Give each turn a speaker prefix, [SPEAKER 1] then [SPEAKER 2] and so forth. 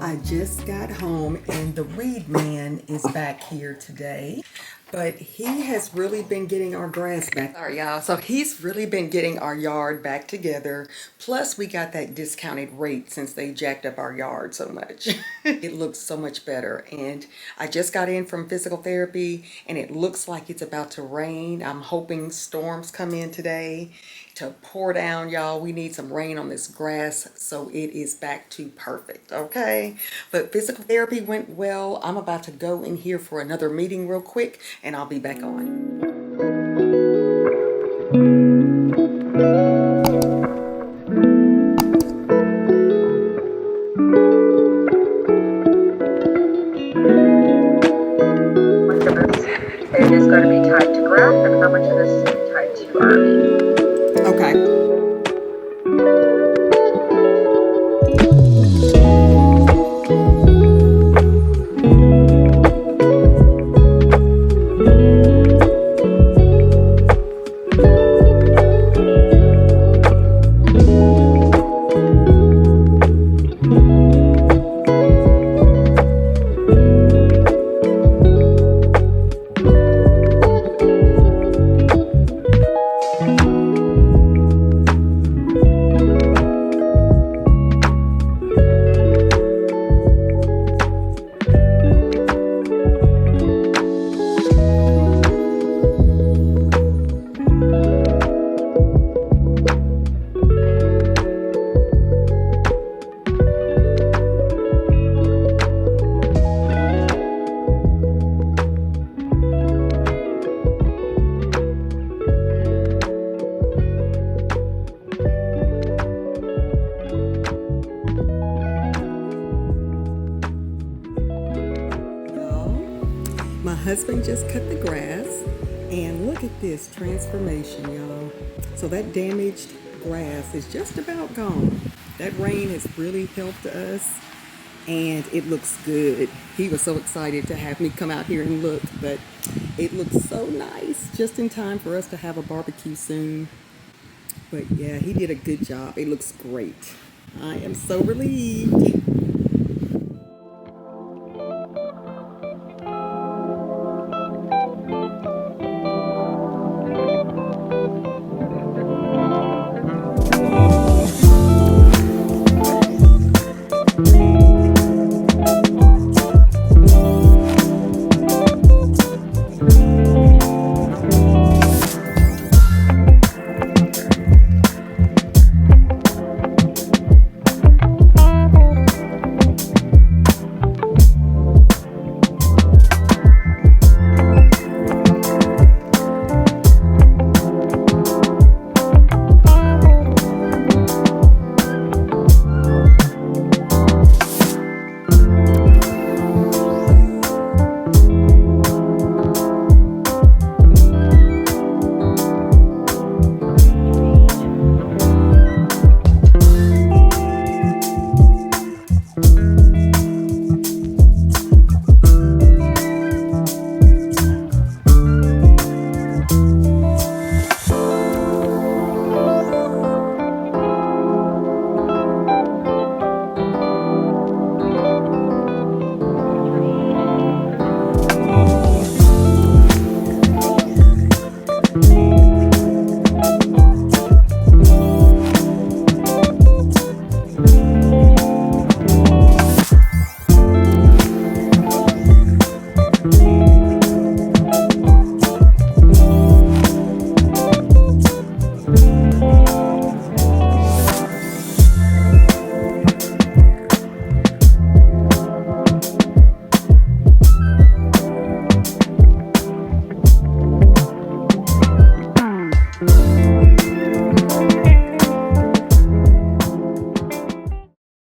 [SPEAKER 1] I just got home and the weed man is back here today, but he has really been getting our grass back. Sorry y'all, so he's really been getting our yard back together. Plus we got that discounted rate since they jacked up our yard so much. It looks so much better, and I just got in from physical therapy and it looks like it's about to rain. I'm hoping storms come in today to pour down, y'all. We need some rain on this grass so it is back to perfect, okay? But physical therapy went well. I'm about to go in here for another meeting real quick and I'll be back on.
[SPEAKER 2] It is going to be tied to grass and how much of this is tied to RV.
[SPEAKER 1] Okay. My husband just cut the grass, and look at this transformation, y'all. So that damaged grass is just about gone. That rain has really helped us, and it looks good. He was so excited to have me come out here and look, but it looks so nice, just in time for us to have a barbecue soon. But yeah, he did a good job. It looks great. I am so relieved.